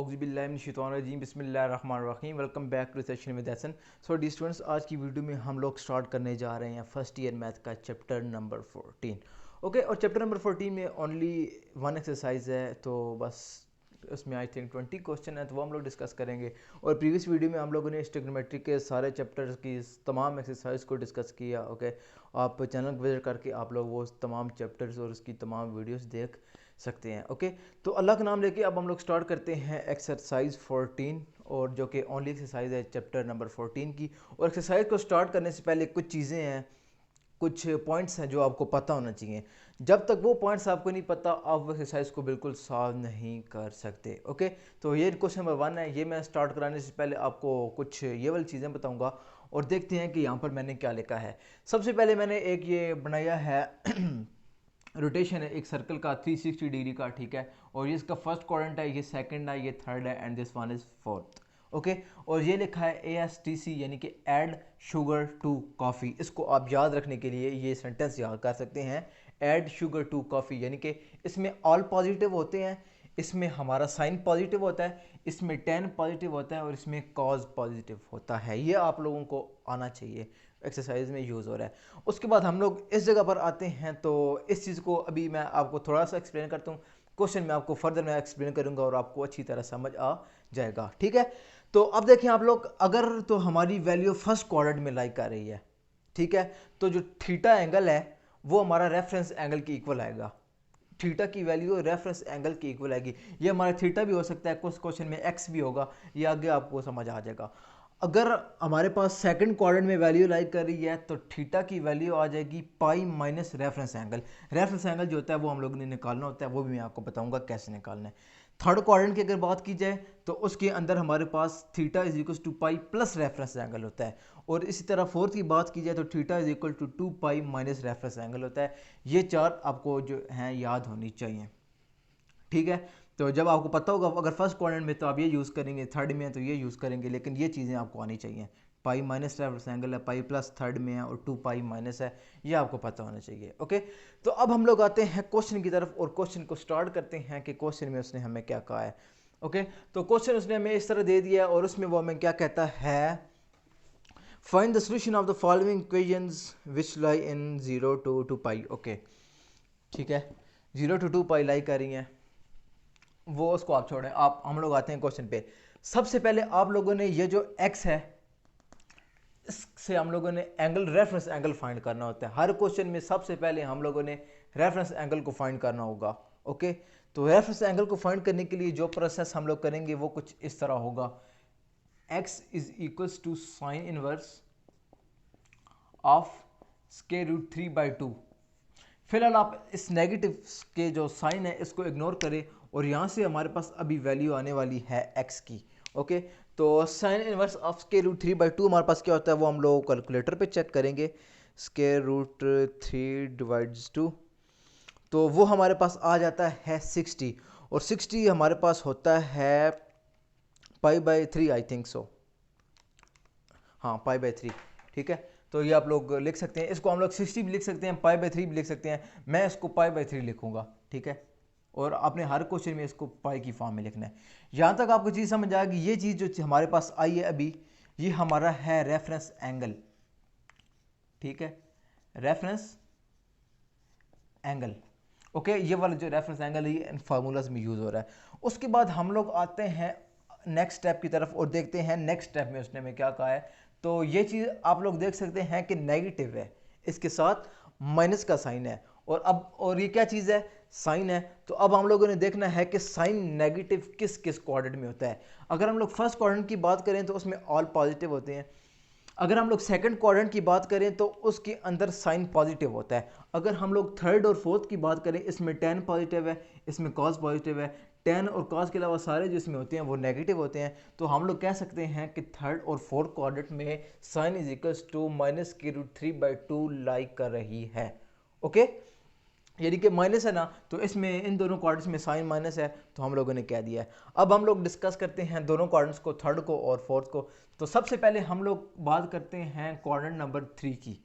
औज़ुबिल्लाहिमिनश्शैतानिर्रजीम बिस्मिल्लाहिर्रहमानिर्रहीम। Welcome back to session with Hasan. So dear students, आज की वीडियो में हम लोग स्टार्ट करने जा रहे हैं फर्स्ट ईयर मैथ का चैप्टर नंबर 14। ओके, और चैप्टर नंबर 14 में ओनली वन एक्सरसाइज है, तो बस उसमें आई थिंक 20 क्वेश्चन है, तो वो हम लोग डिस्कस करेंगे। और प्रीवियस वीडियो में हम लोगों ने ट्रिग्नोमेट्री के सारे चैप्टर्स की तमाम एक्सरसाइज को डिस्कस किया। ओके, आप चैनल को विजिट करके आप लोग वो तमाम चैप्टर्स और उसकी तमाम वीडियोस देख सकते हैं। ओके, तो अल्लाह का नाम लेके अब हम लोग स्टार्ट करते हैं एक्सरसाइज 14, और जो कि ओनली एक्सरसाइज है चैप्टर नंबर 14 की। और एक्सरसाइज को स्टार्ट करने से पहले कुछ चीज़ें हैं, कुछ पॉइंट्स हैं जो आपको पता होना चाहिए। जब तक वो पॉइंट्स आपको नहीं पता, आप एक्सरसाइज को बिल्कुल सॉल्व नहीं कर सकते। ओके, तो ये क्वेश्चन नंबर 1 है। ये मैं स्टार्ट कराने से पहले आपको कुछ ये वाली चीज़ें बताऊंगा, और देखते हैं कि यहाँ पर मैंने क्या लिखा है। सबसे पहले मैंने एक ये बनाया है रोटेशन है एक सर्कल का 360 डिग्री का, ठीक है। और ये इसका फर्स्ट क्वाड्रेंट है, ये सेकंड है, ये थर्ड है, and this one is fourth. Okay, और ये लिखा है ASTC, यानी कि ऐड शुगर टू कॉफ़ी। इसको आप याद रखने के लिए ये सेंटेंस याद कर सकते हैं, ऐड शुगर टू कॉफ़ी, यानी कि इसमें ऑल पॉजिटिव होते हैं, इसमें हमारा साइन पॉजिटिव होता है, इसमें टेन पॉजिटिव होता है, और इसमें कॉज पॉजिटिव होता है। ये आप लोगों को आना चाहिए, एक्सरसाइज में यूज़ हो रहा है। उसके बाद हम लोग इस जगह पर आते हैं, तो इस चीज़ को अभी मैं आपको थोड़ा सा एक्सप्लेन करता हूँ। क्वेश्चन में आपको फर्दर मैं एक्सप्लेन करूँगा और आपको अच्छी तरह समझ आ जाएगा, ठीक है। तो अब देखिए आप लोग, अगर तो हमारी वैल्यू फर्स्ट क्वाड्रेंट में लाई कर रही है, ठीक है, तो जो थीटा एंगल है वो हमारा रेफरेंस एंगल के इक्वल आएगा। थीटा की वैल्यू रेफरेंस एंगल की इक्वल आएगी। ये हमारा थीटा भी हो सकता है, कुछ क्वेश्चन में एक्स भी होगा, ये आगे आपको समझ आ जाएगा। अगर हमारे पास सेकंड क्वाड्रेंट में वैल्यू लाई कर रही है, तो थीटा की वैल्यू आ जाएगी पाई minus reference angle. Reference angle जो होता है वो हम लोगों ने निकालना होता है, वो भी मैं आपको बताऊंगा कैसे निकालना है। थर्ड क्वाड्रेंट की अगर बात की जाए, तो उसके अंदर हमारे पास theta is equal to pi plus reference angle होता है। और इसी तरह फोर्थ की बात की जाए, तो theta is equal to 2 pi minus reference angle होता है। ये चार आपको जो हैं याद होनी चाहिए, ठीक है। तो जब आपको पता होगा, अगर फर्स्ट क्वाड्रेंट में तो आप ये यूज़ करेंगे, थर्ड में है तो ये यूज़ करेंगे, लेकिन ये चीज़ें आपको आनी चाहिए। पाई माइनस रेफरेंस एंगल है, पाई प्लस थर्ड में है, और 2 पाई माइनस है, ये आपको पता होना चाहिए। ओके, तो अब हम लोग आते हैं क्वेश्चन की तरफ, और क्वेश्चन को स्टार्ट करते हैं कि क्वेश्चन में उसने हमें क्या कहा है। ओके, तो क्वेश्चन उसने हमें इस तरह दे दिया, और उसमें वो हमें क्या कहता है, find the solution of the following equations which lie in 0 to 2 pi. Okay, ठीक है, 0 to 2 पाई लाई कर रही हैं, वो उसको आप छोड़ें। आप हम लोग आते हैं क्वेश्चन पे। सबसे पहले आप लोगों ने ये जो x है, इससे हम लोगों ने एंगल रेफरेंस एंगल फाइंड करना होता है। हर क्वेश्चन में सबसे पहले हम लोगों ने रेफरेंस एंगल को फाइंड करना होगा। ओके, तो रेफरेंस एंगल को फाइंड करने के लिए जो प्रोसेस हम लोग करेंगे वो कुछ इस तरह होगा, x is equals to sine inverse of square root 3/2। फिलहाल आप इस नेगेटिव के जो साइन है इसको इग्नोर करें, और यहाँ से हमारे पास अभी वैल्यू आने वाली है x की। ओके, तो sine inverse of square root 3/2 हमारे पास क्या होता है, वो हम लोग कैलकुलेटर पे चेक करेंगे। स्क्वायर रूट 3/2, तो वो हमारे पास आ जाता है 60, और 60 हमारे पास होता है पाई/3, आई थिंक सो, हाँ पाई/3, ठीक है। तो ये आप लोग लिख सकते हैं, इसको हम लोग 60 भी लिख सकते हैं, पाई/3 भी लिख सकते हैं। मैं इसको पाई/3 लिखूंगा, ठीक है। और आपने हर क्वेश्चन में इसको पाई की फॉर्म में लिखना है। यहाँ तक आपको चीज़ समझ आएगी। ये चीज़ जो हमारे पास आई है अभी, ये हमारा है रेफरेंस एंगल, ठीक है, रेफरेंस एंगल। ओके, ये वाला जो रेफरेंस एंगल है ये फार्मूलाज में यूज़ हो रहा है। उसके बाद हम लोग आते हैं नेक्स्ट स्टेप की तरफ, और देखते हैं नेक्स्ट स्टेप में उसने हमें क्या कहा है। तो ये चीज़ आप लोग देख सकते हैं कि नेगेटिव है, इसके साथ माइनस का साइन है, और ये क्या चीज़ है, साइन है। तो अब हम लोगों ने देखना है कि साइन नेगेटिव किस किस क्वाड्रेंट में होता है। अगर हम लोग फर्स्ट क्वाड्रेंट की बात करें तो उसमें ऑल पॉजिटिव होते हैं। अगर हम लोग सेकंड क्वाड्रेंट की बात करें तो उसके अंदर साइन पॉजिटिव होता है। अगर हम लोग थर्ड और फोर्थ की बात करें, इसमें टेन पॉजिटिव है, इसमें कॉस पॉजिटिव है। टेन और कॉस के अलावा सारे जो इसमें होते हैं वो नेगेटिव होते हैं। तो हम लोग कह सकते हैं कि थर्ड और फोर्थ क्वाड्रेंट में sine is equals to minus की रूट 3/2 लाई कर रही है। ओके, यानी कि माइनस है ना, तो इसमें इन दोनों क्वाड्रेंट्स में साइन माइनस है, तो हम लोगों ने कह दिया है। अब हम लोग डिस्कस करते हैं दोनों क्वाड्रेंट्स को, थर्ड को और फोर्थ को। तो सबसे पहले हम लोग बात करते हैं क्वाड्रेंट नंबर 3 की।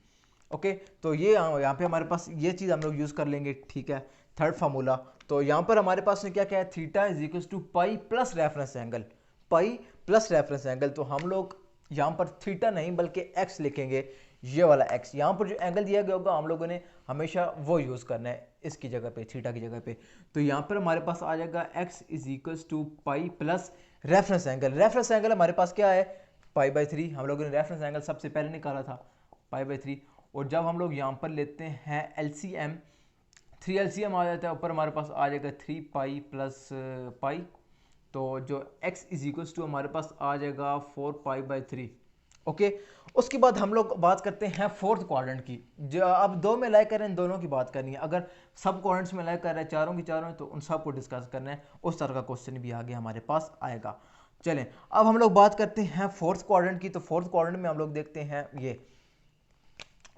ओके, तो ये यहाँ पे हमारे पास ये चीज़ हम लोग यूज़ कर लेंगे, ठीक है। थर्ड फार्मूला, तो यहाँ पर हमारे पास ने क्या क्या है, theta is equal to pi plus reference angle, pi plus reference angle. तो हम लोग यहाँ पर थीटा नहीं बल्कि एक्स लिखेंगे, ये वाला एक्स। यहाँ पर जो एंगल दिया गया होगा हम लोगों ने हमेशा वो यूज़ करना है इसकी जगह पे, थीटा की जगह पे। तो यहाँ पर हमारे पास आ जाएगा x is equal to pi plus reference angle. Reference angle हमारे पास क्या है, पाई बाई 3। हम लोगों ने रेफरेंस एंगल सबसे पहले निकाला था, पाई बाई 3। और जब हम लोग यहाँ पर लेते हैं LCM, 3 LCM आ जाता है, ऊपर हमारे पास आ जाएगा 3 पाई प्लस पाई। तो जो x इज इक्वल्स टू हमारे पास आ जाएगा 4 पाई बाई 3। ओके, उसके बाद हम लोग बात करते हैं फोर्थ क्वाड्रेंट की। जो अब दो में लाइक कर रहे हैं, दोनों की बात करनी है। अगर सब क्वाड्रेंट्स में लाइक कर रहे हैं, चारों की चारों, तो उन सबको डिस्कस करना है। उस तरह का क्वेश्चन भी आगे हमारे पास आएगा। चलें, अब हम लोग बात करते हैं फोर्थ क्वाड्रेंट की। तो फोर्थ क्वाड्रेंट में हम लोग देखते हैं, ये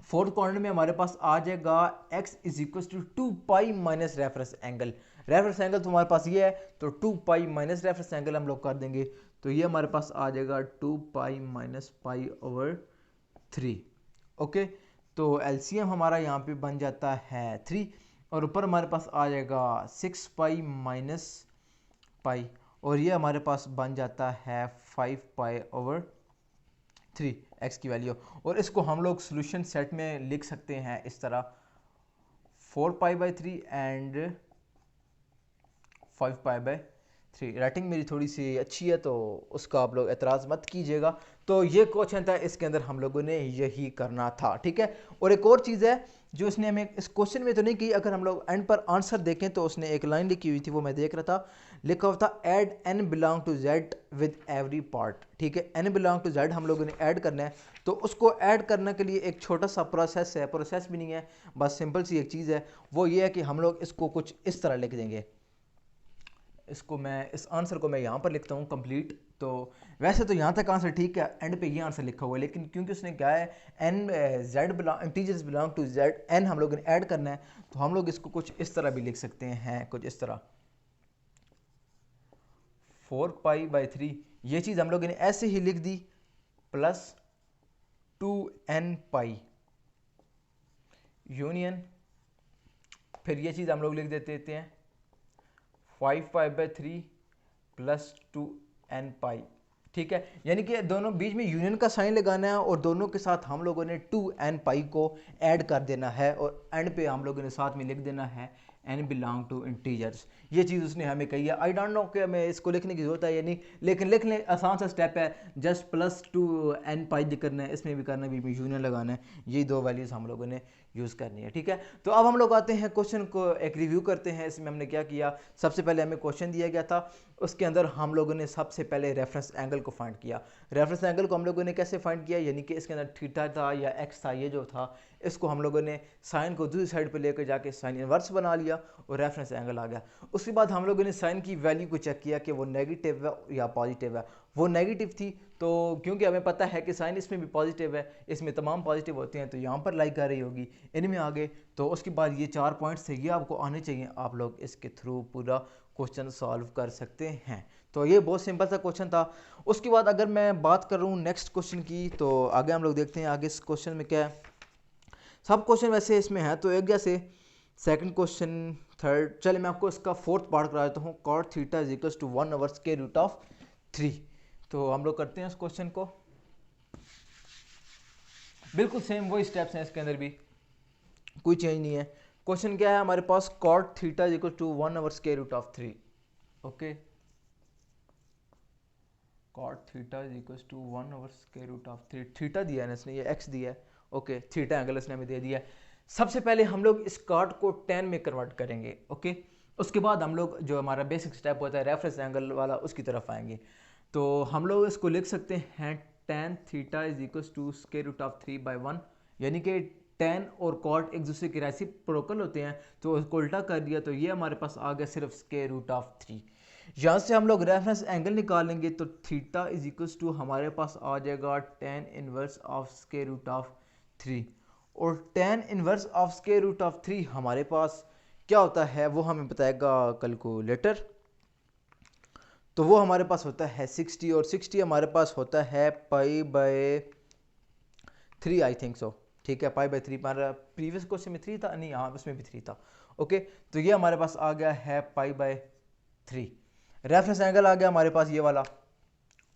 फोर्थ क्वाड्रेंट में हमारे पास आ जाएगा x is equal to 2 pi minus reference angle. Reference angle तो हमारे पास ये है, तो 2 पाई माइनस रेफरेंस एंगल हम लोग कर देंगे। तो ये हमारे पास आ जाएगा 2 pi minus pi over 3। Okay, तो एलसीएम हमारा यहाँ पे बन जाता है 3, और ऊपर हमारे पास आ जाएगा 6 पाई माइनस पाई, और ये हमारे पास बन जाता है 5 पाई ओवर 3 x की वैल्यू। और इसको हम लोग सोल्यूशन सेट में लिख सकते हैं इस तरह, 4 pi by 3 and 5 pi by 3। Writing मेरी थोड़ी सी अच्छी है तो उसका आप लोग एतराज़ मत कीजिएगा। तो ये क्वेश्चन था, इसके अंदर हम लोगों ने यही करना था, ठीक है। और एक और चीज़ है जो इसने हमें इस क्वेश्चन में तो नहीं की, अगर हम लोग एंड पर आंसर देखें तो उसने एक लाइन लिखी हुई थी, वो मैं देख रहा था, लिखा हुआ था add n belong to z with every part, ठीक है। n बिलोंग टू z हम लोगों ने ऐड करना है, तो उसको ऐड करने के लिए एक छोटा सा प्रोसेस है, प्रोसेस भी नहीं है, बस सिंपल सी एक चीज़ है। वो ये है कि हम लोग इसको कुछ इस तरह लिख देंगे। इसको मैं, इस आंसर को मैं यहाँ पर लिखता हूँ कंप्लीट। तो वैसे तो यहाँ तक आंसर ठीक है, एंड पे ये आंसर लिखा हुआ है, लेकिन क्योंकि उसने क्या है, n z integers belong to z, n हम लोग ने ऐड करना है, तो हम लोग इसको कुछ इस तरह भी लिख सकते हैं, कुछ इस तरह 4 पाई बाई 3। ये चीज़ हम लोग ने ऐसे ही लिख दी, प्लस 2n पाई यूनियन, फिर ये चीज़ हम लोग लिख देते हैं 5 पाई बाई 3 प्लस 2n पाई, ठीक है। यानी कि दोनों बीच में यूनियन का साइन लगाना है, और दोनों के साथ हम लोगों ने 2n पाई को ऐड कर देना है, और एंड पे हम लोगों ने साथ में लिख देना है n बिलोंग टू इंटीजर्स। ये चीज़ उसने हमें कही है। आई डोंट नो कि हमें इसको लिखने की ज़रूरत है या नहीं, लेकिन लिख लें, आसान सा स्टेप है, जस्ट प्लस 2n पाई भी करना है, इसमें भी करना है, बीच में यूनियन लगाना है। ये दो वैल्यूज़ हम लोगों ने यूज़ करनी है, ठीक है। तो अब हम लोग आते हैं क्वेश्चन को एक रिव्यू करते हैं। इसमें हमने क्या किया, सबसे पहले हमें क्वेश्चन दिया गया था, उसके अंदर हम लोगों ने सबसे पहले रेफरेंस एंगल को फाइंड किया। रेफरेंस एंगल को हम लोगों ने कैसे फाइंड किया, यानी कि इसके अंदर थीटा था या एक्स था, ये जो था, इसको हम लोगों ने साइन को दूसरी साइड पे लेकर जाके साइन इनवर्स बना लिया, और रेफरेंस एंगल आ गया। उसके बाद हम लोगों ने साइन की वैल्यू को चेक किया कि वो नेगेटिव है या पॉजिटिव है। वो नेगेटिव थी, तो क्योंकि हमें पता है कि साइन इसमें भी पॉजिटिव है, इसमें तमाम पॉजिटिव होते हैं, तो यहाँ पर लाइक आ रही होगी, इनमें आ गए। तो उसके बाद ये 4 पॉइंट्स थे, ये आपको आने चाहिए, आप लोग इसके थ्रू पूरा क्वेश्चन सॉल्व कर सकते हैं। तो ये बहुत सिंपल सा क्वेश्चन था। उसके बाद अगर मैं बात कर रहा हूँ नेक्स्ट क्वेश्चन की, तो आगे हम लोग देखते हैं आगे इस क्वेश्चन में क्या है। सब क्वेश्चन वैसे इसमें है, तो एक जैसे सेकंड क्वेश्चन, थर्ड, चले मैं आपको इसका फोर्थ पार्ट करा देता हूँ। Cot theta is equals to 1 over square root of 3। तो हम लोग करते हैं इस क्वेश्चन को, बिल्कुल सेम वही स्टेप्स हैं इसके अंदर भी, कोई चेंज नहीं है। क्वेश्चन क्या है हमारे पास, cot theta is equal to 1 over square root of 3। Okay, cot theta is equal to 1 over square root of 3। Theta दिया है इसने, ये एक्स दिया है। ओके, थीटा एंगल इसने हमें दे दिया है। सबसे पहले हम लोग इस कॉट को tan में कन्वर्ट करेंगे। ओके, उसके बाद हम लोग जो हमारा बेसिक स्टेप होता है रेफरेंस एंगल वाला, उसकी तरफ आएंगे। तो हम लोग इसको लिख सकते हैं tan theta is equal to square root of 3/1, यानी कि tan और कॉट एक दूसरे के रेसिप्रोकल होते हैं, तो उसको उल्टा कर दिया, तो ये हमारे पास आ गया सिर्फ स्क्वायर रूट ऑफ 3। यहाँ से हम लोग रेफरेंस एंगल निकालेंगे, तो थीटा इज इक्वल टू हमारे पास आ जाएगा tan inverse of square root of 3, और tan inverse of square root of 3 हमारे पास क्या होता है वो हमें बताएगा कैलकुलेटर। तो वो हमारे पास होता है 60, और 60 हमारे पास होता है pi by 3, I think so, ठीक है, पाई बाई 3 हमारा प्रीवियस क्वेश्चन में 3 था, नहीं हाँ उसमें भी 3 था। ओके, तो ये हमारे पास आ गया है पाई बाई 3। रेफरेंस एंगल आ गया हमारे पास ये वाला।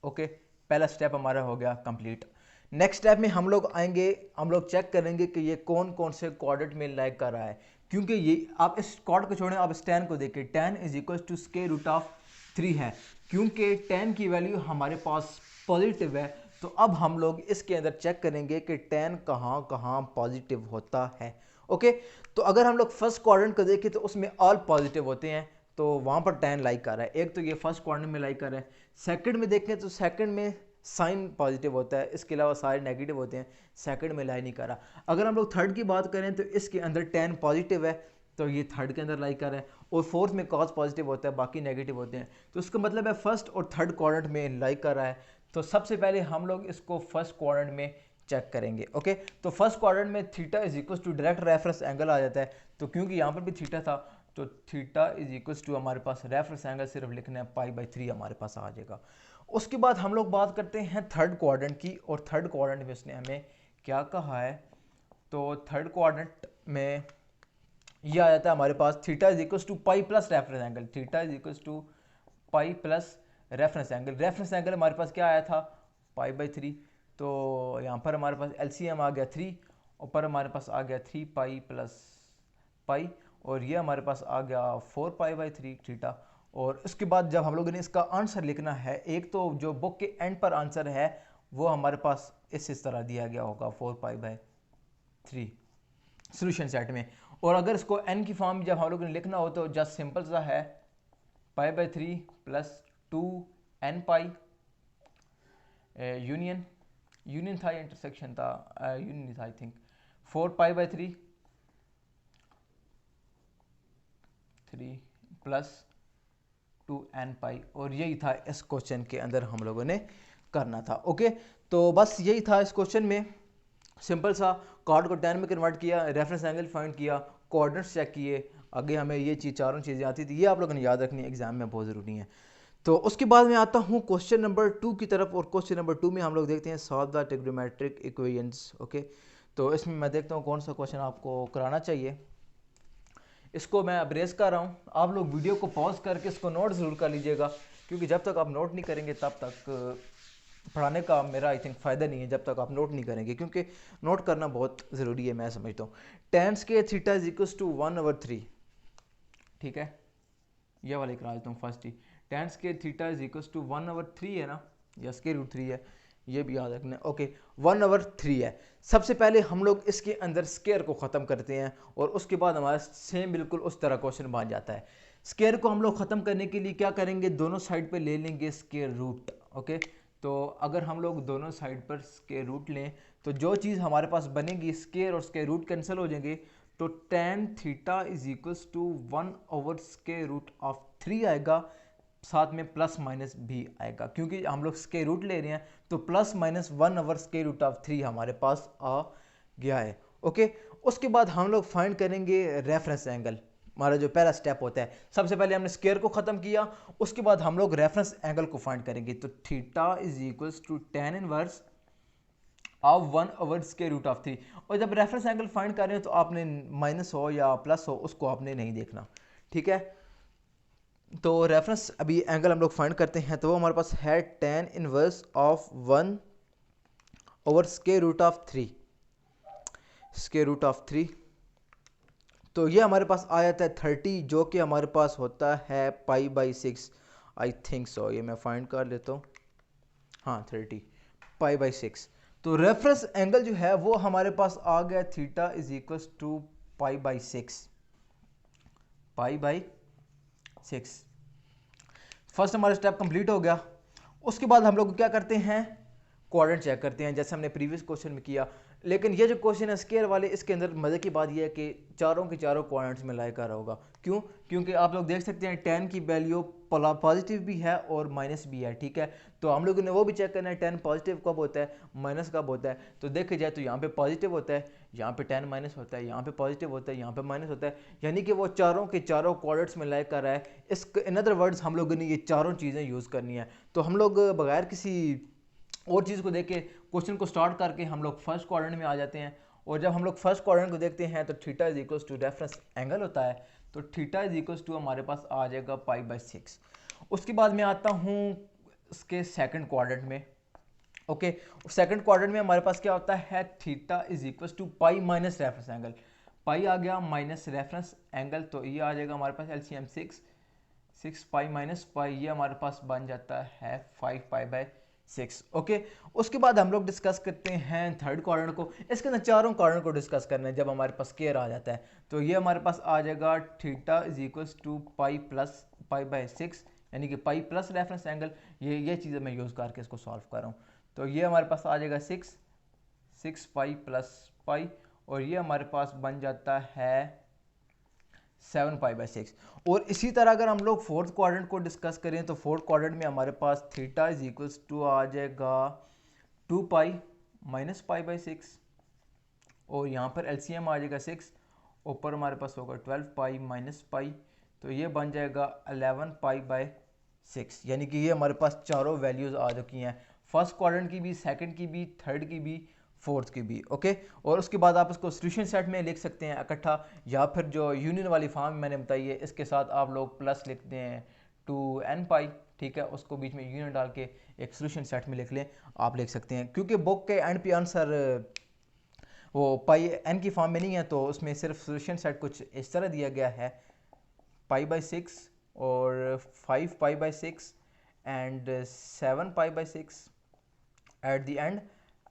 ओके, पहला स्टेप हमारा हो गया कंप्लीट। नेक्स्ट स्टेप में हम लोग आएंगे, हम लोग चेक करेंगे कि ये कौन कौन से कोऑर्डिनेट में लाइक कर रहा है, क्योंकि ये आप इस कॉर्ड को छोड़ें, आप इस tan को देखिए, tan is equal to square root of 3 है, क्योंकि tan की वैल्यू हमारे पास पॉजिटिव है। तो अब हम लोग इसके अंदर चेक करेंगे कि tan कहाँ कहाँ पॉजिटिव होता है। ओके, तो अगर हम लोग फर्स्ट क्वाड्रेंट को देखें तो उसमें ऑल पॉजिटिव होते हैं, तो वहाँ पर tan लाइक कर रहा है। एक तो ये फर्स्ट क्वाड्रेंट में लाइक कर रहा है। सेकंड में देखें तो सेकंड में साइन पॉजिटिव होता है, इसके अलावा सारे नेगेटिव होते हैं, सेकंड में लाई नहीं कर रहा। अगर हम लोग थर्ड की बात करें तो इसके अंदर tan पॉजिटिव है, तो ये थर्ड के अंदर लाइक कर रहा है, और फोर्थ में कॉज पॉजिटिव होता है, बाकी नेगेटिव होते हैं। तो इसका मतलब है फर्स्ट और थर्ड क्वाड्रेंट में लाइक कर रहा है। तो सबसे पहले हम लोग इसको फर्स्ट क्वाड्रेंट में चेक करेंगे। ओके, तो फर्स्ट क्वाड्रेंट में theta is equal to direct reference angle आ जाता है, तो क्योंकि यहाँ पर भी थीटा था, तो थीटा इज इक्वल टू हमारे पास रेफरेंस एंगल सिर्फ लिखना है पाई बाई 3 हमारे पास आ जाएगा। उसके बाद हम लोग बात करते हैं थर्ड क्वाड्रेंट की, और थर्ड क्वाड्रेंट में उसने हमें क्या कहा है, तो थर्ड क्वाड्रेंट में ये आ जाता है हमारे पास theta is equal to pi plus reference angle, theta is equal to pi plus reference angle. Reference angle हमारे पास क्या आया था, पाई बाई 3, तो यहाँ पर हमारे पास एलसीएम आ गया 3, ऊपर हमारे पास आ गया 3 पाई प्लस पाई, और ये हमारे पास आ गया 4 पाई बाई 3 थीटा। और उसके बाद जब हम लोगों ने इसका आंसर लिखना है, एक तो जो बुक के एंड पर आंसर है वो हमारे पास इस तरह दिया गया होगा 4 पाई बाई 3 सोल्यूशन सेट में। और अगर इसको एन की फॉर्म में जब हम लोगों ने लिखना हो तो जस्ट सिंपल सा है pi by 3 plus 2 N pi union था या इंटरसेक्शन था, यूनियन था I think, 4 pi by 3 plus 2 N pi, और यही था इस क्वेश्चन के अंदर हम लोगों ने करना था। ओके, तो बस यही था इस क्वेश्चन में, सिंपल सा कॉर्ड को tan में कन्वर्ट किया, रेफरेंस एंगल फाइंड किया, कोऑर्डिनेट्स चेक किए, आगे हमें ये चीज़ चारों चीज़ें आती थी, ये आप लोगों ने याद रखनी है, एग्जाम में बहुत ज़रूरी है। तो उसके बाद मैं आता हूँ क्वेश्चन नंबर 2 की तरफ, और क्वेश्चन नंबर 2 में हम लोग देखते हैं solve the trigonometric equations. Okay, तो इसमें मैं देखता हूँ कौन सा क्वेश्चन आपको कराना चाहिए। इसको मैं अब्रेस कर रहा हूँ, आप लोग वीडियो को पॉज करके इसको नोट ज़रूर कर लीजिएगा, क्योंकि जब तक आप नोट नहीं करेंगे तब तक पढ़ाने का मेरा आई थिंक फ़ायदा नहीं है, जब तक आप नोट नहीं करेंगे, क्योंकि नोट करना बहुत ज़रूरी है मैं समझता हूँ। tan square theta is equal to 1/3, ठीक है, यह वाले करा देता हूँ फर्स्ट ही। tan square theta is equal to 1/3 है ना, या स्क्वायर रूट 3 है, ये भी याद रखना है। ओके, 1/3 है। सबसे पहले हम लोग इसके अंदर स्क्वायर को ख़त्म करते हैं, और उसके बाद हमारा सेम बिल्कुल उस तरह क्वेश्चन बन जाता है। स्क्वायर को हम लोग ख़त्म करने के लिए क्या करेंगे, दोनों साइड पे ले लेंगे स्क्वायर रूट। ओके, तो अगर हम लोग दोनों साइड पर स्क्वायर रूट लें तो जो चीज़ हमारे पास बनेगी, स्क्वायर और स्क्वायर रूट कैंसिल हो जाएंगे, तो tan theta is equals to 1/√3 आएगा, साथ में प्लस माइनस भी आएगा, क्योंकि हम लोग स्क्वायर रूट ले रहे हैं, तो प्लस माइनस 1/√3 हमारे पास आ गया है। ओके, उसके बाद हम लोग फाइंड करेंगे रेफरेंस एंगल, हमारा जो पहला स्टेप होता है। सबसे पहले हमने स्क्वायर को ख़त्म किया, उसके बाद हम लोग रेफरेंस एंगल को फाइंड करेंगे, तो theta is equals to tan inverse of 1/√3। और जब रेफरेंस एंगल फाइंड कर रहे हो तो आपने माइनस हो या प्लस हो उसको आपने नहीं देखना, ठीक है। तो रेफरेंस अभी एंगल हम लोग फाइंड करते हैं, तो वो हमारे पास है tan इनवर्स ऑफ 1/√3, √3। तो ये हमारे पास आ जाता है 30, जो कि हमारे पास होता है pi by 6 I think so, ये मैं फाइंड कर लेता हूँ, हाँ 30 पाई बाई 6। तो रेफरेंस एंगल जो है वो हमारे पास आ गया theta is equals to pi by 6, pi by 6। First हमारा स्टेप कंप्लीट हो गया। उसके बाद हम लोग क्या करते हैं, कोऑर्डिनेट चेक करते हैं, जैसे हमने प्रीवियस क्वेश्चन में किया। लेकिन ये जो क्वेश्चन है स्क्वायर वाले, इसके अंदर मज़े की बात यह है कि चारों के चारों कोऑर्डिनेट्स में लाई कर रहा होगा। क्यों? क्योंकि आप लोग देख सकते हैं tan की वैल्यू पॉजिटिव भी है और माइनस भी है, ठीक है। तो हम लोगों ने वो भी चेक करना है tan पॉजिटिव कब होता है, माइनस कब होता है। तो देखे जाए तो यहाँ पे पॉजिटिव होता है, यहाँ पे tan माइनस होता है, यहाँ पे पॉजिटिव होता है, यहाँ पे माइनस होता है, यानी कि वो चारों के चारों कोऑर्डिनेट्स में लाई कर रहा है। इस इन अदर वर्ड्स हम लोगों ने ये चारों चीज़ें यूज़ करनी है। तो हम लोग बगैर किसी और चीज़ को देख के क्वेश्चन को स्टार्ट करके हम लोग फर्स्ट कोऑर्डिनेट में आ जाते हैं, और जब हम लोग फर्स्ट क्वाड्रेंट को देखते हैं तो theta is equals to reference angle होता है, तो थीटा इज इक्वल्स टू हमारे पास आ जाएगा पाई/6। उसके बाद मैं आता हूँ इसके सेकंड क्वाड्रेंट में। ओके, सेकंड क्वाड्रेंट में हमारे पास क्या होता है, theta is equals to pi minus reference angle. Pi आ गया माइनस रेफरेंस एंगल, तो ये आ जाएगा हमारे पास एलसीएम 6 पाई माइनस पाई, ये हमारे पास बन जाता है 5 पाई/6। ओके, उसके बाद हम लोग डिस्कस करते हैं थर्ड क्वाड्रेंट को। इसके अंदर चारों क्वाड्रेंट को डिस्कस करना है। जब हमारे पास स्क्वायर आ जाता है तो ये हमारे पास आ जाएगा theta is equals to pi plus पाई/6, यानी कि पाई प्लस रेफरेंस एंगल। ये चीज़ें मैं यूज़ करके इसको सॉल्व कर रहा हूँ। तो ये हमारे पास आ जाएगा 6 पाई प्लस पाई, और ये हमारे पास बन जाता है 7 पाई/6। और इसी तरह अगर हम लोग फोर्थ क्वाड्रेंट को डिस्कस करें तो फोर्थ क्वाड्रेंट में हमारे पास थीटा इज इक्वल्स टू आ जाएगा 2 पाई माइनस पाई/6, और यहाँ पर एलसीएम आ जाएगा 6, ऊपर हमारे पास होगा 12 पाई माइनस पाई, तो ये बन जाएगा 11 पाई/6। यानी कि ये हमारे पास चारों वैल्यूज़ आ चुकी हैं, फर्स्ट क्वाड्रेंट की भी, सेकंड की भी, थर्ड की भी, फोर्थ की भी। ओके, और उसके बाद आप इसको सॉल्यूशन सेट में लिख सकते हैं इकट्ठा, या फिर जो यूनियन वाली फॉर्म मैंने बताई है इसके साथ आप लोग प्लस लिखते हैं 2n पाई, ठीक है, उसको बीच में यूनियन डाल के एक सॉल्यूशन सेट में लिख लें, आप लिख सकते हैं। क्योंकि बुक के एंड पे आंसर वो पाई एन की फॉर्म में नहीं है, तो उसमें सिर्फ सॉल्यूशन सेट कुछ इस तरह दिया गया है, पाई/6 और 5 पाई/6 एंड 7 पाई/6, एट द एंड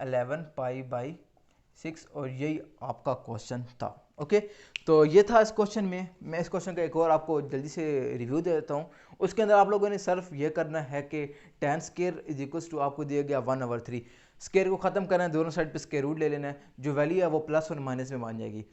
11 पाई/6, और यही आपका क्वेश्चन था। ओके, तो ये था इस क्वेश्चन में। मैं इस क्वेश्चन का एक और आपको जल्दी से रिव्यू दे देता हूँ। उसके अंदर आप लोगों ने सिर्फ ये करना है कि tan square is equals to आपको दिया गया 1/3। स्क्वायर को ख़त्म करना है, दोनों साइड पे स्क्वायर रूट ले लेना है, जो वैल्यू है वो प्लस और माइनस में मान जाएगी।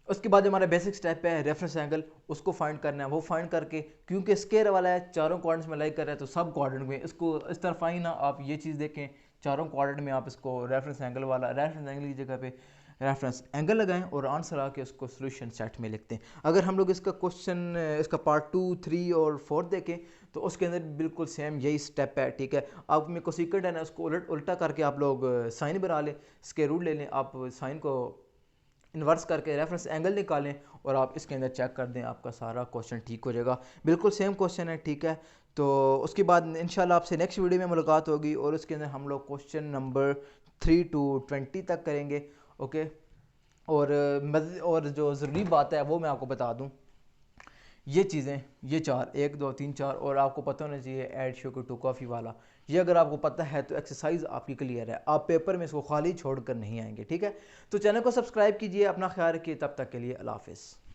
उसके बाद हमारा बेसिक स्टेप है रेफरेंस एंगल, उसको फाइंड करना है। वो फाइंड करके, क्योंकि स्क्वायर वाला है चारों क्वाड्रेंट्स में लाइक कर रहा है, तो सब क्वाड्रेंट में इसको इस तरफ आई ना, आप ये चीज़ देखें, चारों क्वाड्रेंट में आप इसको रेफरेंस एंगल वाला, रेफरेंस एंगल की जगह पे रेफरेंस एंगल लगाएं और आंसर आके उसको सॉल्यूशन सेट में लिखते हैं। अगर हम लोग इसका क्वेश्चन, इसका पार्ट 2, 3 और 4 देखें तो उसके अंदर बिल्कुल सेम यही स्टेप है, ठीक है। आप में को सीक्रेट है ना, उसको उल्टा करके आप लोग साइन बना लें, स्क्वायर रूट ले लें, आप साइन को इन्वर्स करके रेफरेंस एंगल निकालें और आप इसके अंदर चेक कर दें, आपका सारा क्वेश्चन ठीक हो जाएगा। बिल्कुल सेम क्वेश्चन है, ठीक है। तो उसके बाद इंशाल्लाह आपसे नेक्स्ट वीडियो में मुलाकात होगी, और उसके अंदर हम लोग क्वेश्चन नंबर 3 to 20 तक करेंगे। ओके, और जो ज़रूरी बात है वो मैं आपको बता दूं, ये चीज़ें, ये 4, 1 2 3 4, और आपको पता होना चाहिए ऐड शुगर टू कॉफ़ी वाला, ये अगर आपको पता है तो एक्सरसाइज आपकी क्लियर है, आप पेपर में इसको खाली छोड़कर नहीं आएंगे, ठीक है। तो चैनल को सब्सक्राइब कीजिए, अपना ख्याल रखिए, तब तक के लिए अल्लाह हाफिज़।